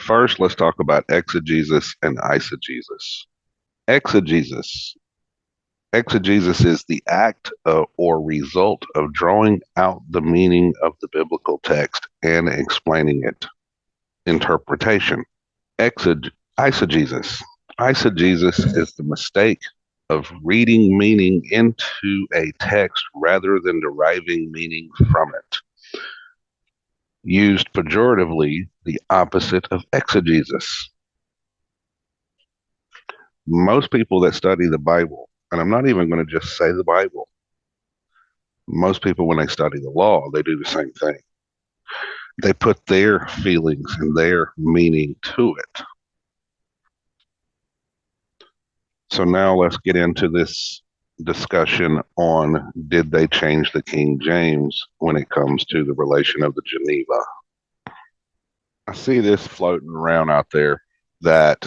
First, let's talk about exegesis and eisegesis. Exegesis. Exegesis is the act or result of drawing out the meaning of the biblical text and explaining it. Interpretation. Eisegesis. Eisegesis is the mistake of reading meaning into a text rather than deriving meaning from it. Used pejoratively, the opposite of exegesis. Most people that study the Bible, and I'm not even going to just say the Bible, most people, when they study the law, they do the same thing. They put their feelings and their meaning to it. So now let's get into this discussion on did they change the King James when it comes to the relation of the Geneva. I see this floating around out there that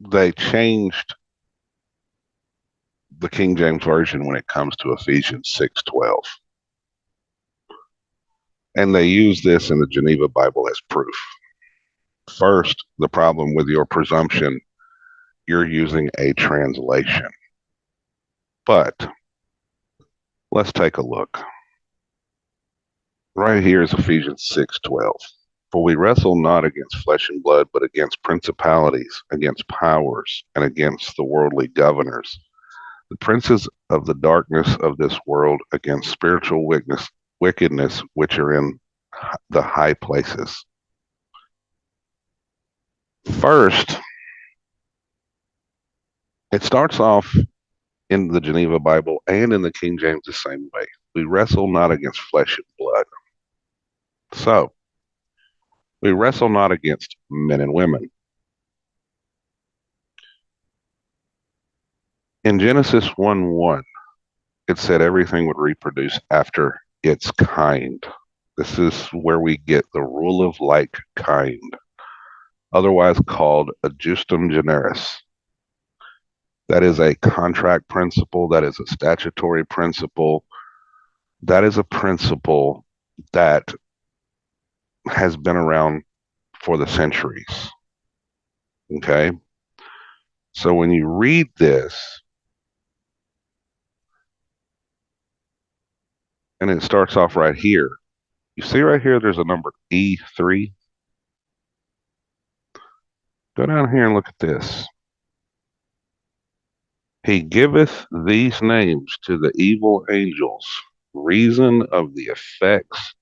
they changed the King James Version when it comes to Ephesians 6:12. And they use this in the Geneva Bible as proof. First, the problem with your presumption, you're using a translation. But let's take a look. Right here is Ephesians 6:12. For we wrestle not against flesh and blood, but against principalities, against powers, and against the worldly governors, the princes of the darkness of this world, against spiritual wickedness which are in the high places. First, it starts off in the Geneva Bible and in the King James the same way. We wrestle not against flesh and blood. So, we wrestle not against men and women. In Genesis 1:1, it said everything would reproduce after its kind. This is where we get the rule of like kind, otherwise called a justum generis. That is a contract principle. That is a statutory principle. That is a principle that has been around for the centuries. Okay? So when you read this, and it starts off right here, you see right here there's a number E3. Go down here and look at this. He giveth these names to the evil angels, reason of the effects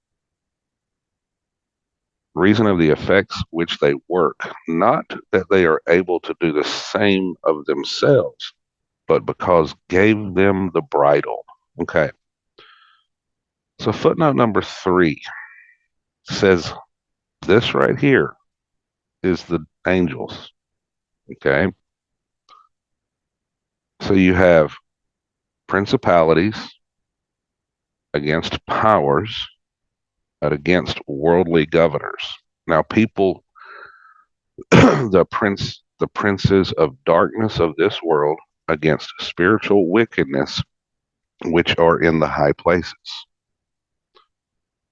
which they work, not that they are able to do the same of themselves, but because gave them the bridle. Okay. So footnote number 3 says this right here is the angels. Okay. So you have principalities against powers and against worldly governors. Now people, the princes of darkness of this world against spiritual wickedness which are in the high places.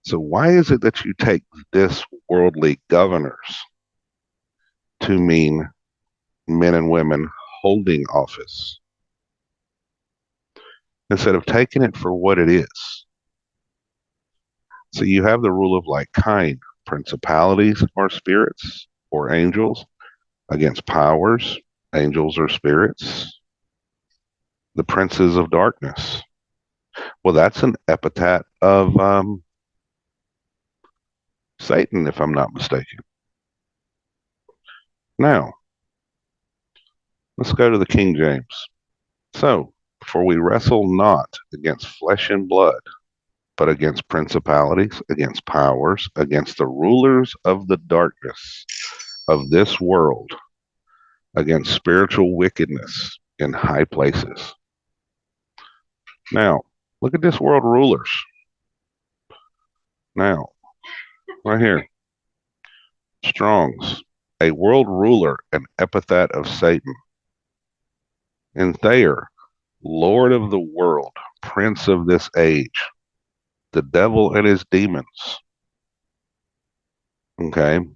So why is it that you take this worldly governors to mean men and women holding office instead of taking it for what it is? So you have the rule of like kind. Principalities are spirits or angels against powers, angels or spirits. The princes of darkness. Well, that's an epithet of Satan, if I'm not mistaken. Now, let's go to the King James. So, for we wrestle not against flesh and blood, but against principalities, against powers, against the rulers of the darkness of this world, against spiritual wickedness in high places. Now, look at this world rulers. Now, right here, Strong's, a world ruler, an epithet of Satan. And Thayer, Lord of the world, prince of this age, the devil and his demons. Okay.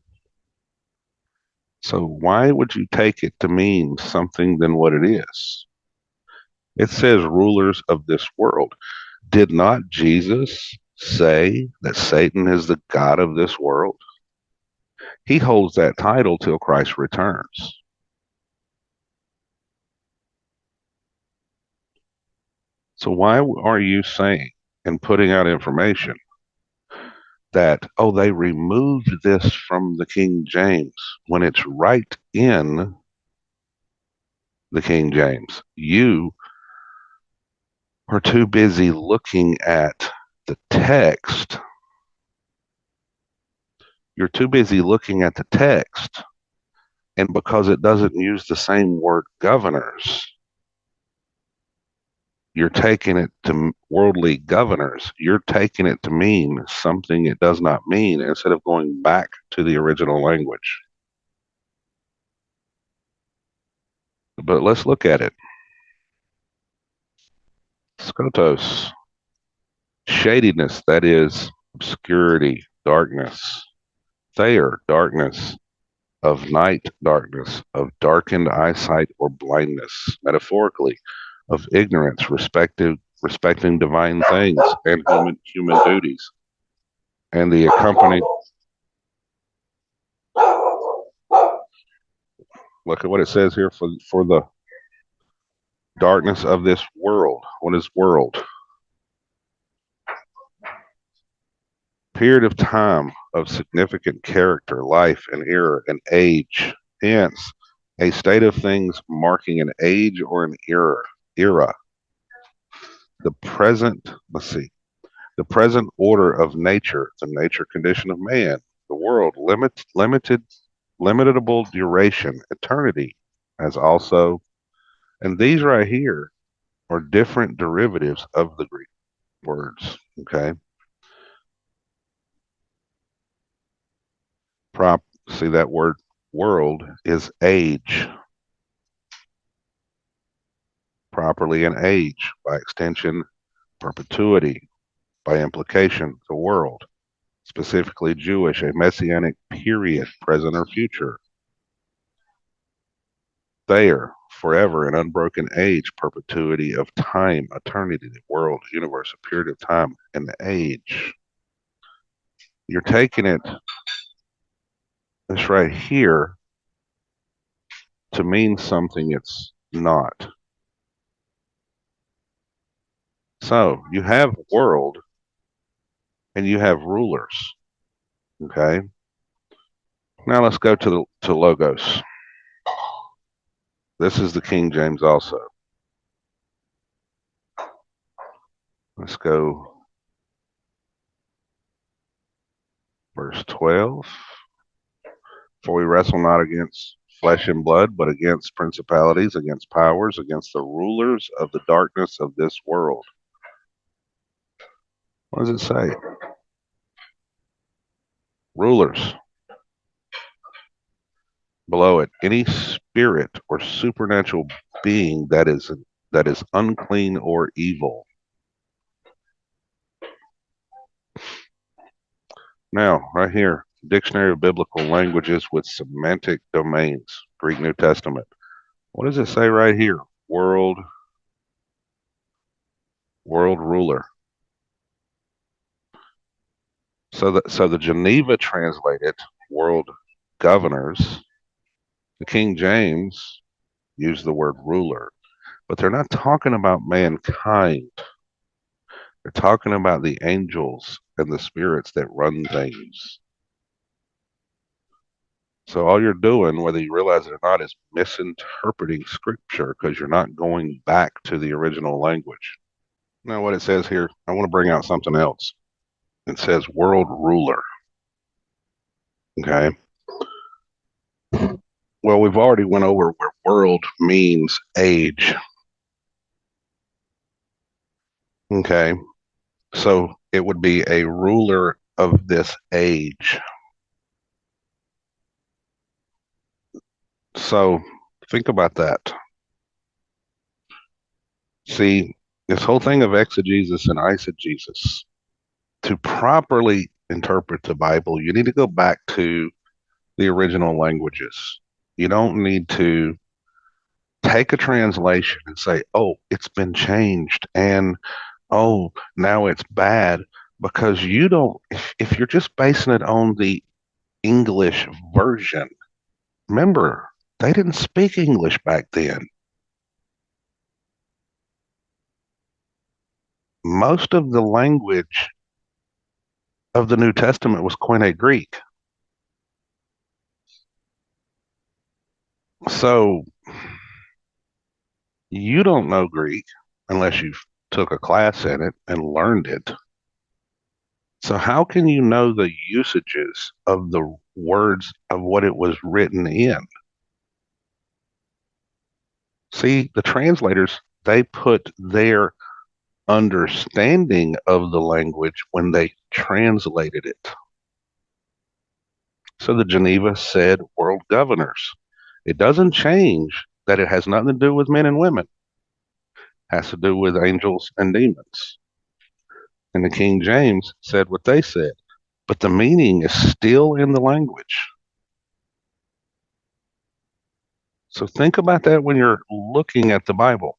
So why would you take it to mean something than what it is? It says rulers of this world. Did not Jesus say that Satan is the God of this world? He holds that title till Christ returns. So why are you saying and putting out information that, oh, they removed this from the King James when it's right in the King James? You are too busy looking at the text. You're too busy looking at the text. And because it doesn't use the same word governors, you're taking it to worldly governors. You're taking it to mean something it does not mean instead of going back to the original language. But let's look at it. Skotos, shadiness, that is obscurity, darkness. Thayer, darkness, of night darkness, of darkened eyesight or blindness, metaphorically, of ignorance respecting divine things and human duties. And the accompanying, look at what it says here for the darkness of this world. What is world? Period of time of significant character, life, and era, and age. Hence, a state of things marking an age or an era. The present, let's see, the present order of nature, the nature condition of man, the world, limitable duration, eternity, as also, and these right here are different derivatives of the Greek words. Okay. See that word world is age, properly an age, by extension, perpetuity, by implication, the world, specifically Jewish, a messianic period, present or future. There, forever, an unbroken age, perpetuity of time, eternity, the world, universe, a period of time, and age. You're taking it, this right here, to mean something it's not. So you have world and you have rulers. Okay. Now let's go to logos. This is the King James also. Let's go verse 12. For we wrestle not against flesh and blood, but against principalities, against powers, against the rulers of the darkness of this world. What does it say? Rulers. Below it, any spirit or supernatural being that is unclean or evil. Now, right here, Dictionary of Biblical Languages with Semantic Domains, Greek New Testament. What does it say right here? World ruler. So the Geneva translated world governors. The King James used the word ruler, but they're not talking about mankind. They're talking about the angels and the spirits that run things. So all you're doing, whether you realize it or not, is misinterpreting scripture because you're not going back to the original language. Now, what it says here, I want to bring out something else. It says world ruler. Okay. Well, we've already went over where world means age. Okay. So it would be a ruler of this age. So think about that. See, this whole thing of exegesis and eisegesis, to properly interpret the Bible, you need to go back to the original languages. You don't need to take a translation and say, oh, it's been changed and oh, now it's bad because you don't, if you're just basing it on the English version, remember, they didn't speak English back then. Most of the language of the New Testament was Koine Greek. So you don't know Greek unless you took a class in it and learned it. So how can you know the usages of the words of what it was written in? See, the translators, they put their understanding of the language when they translated it. So the Geneva said world governors. It doesn't change that it has nothing to do with men and women. It has to do with angels and demons. And the King James said what they said, but the meaning is still in the language. So think about that when you're looking at the Bible.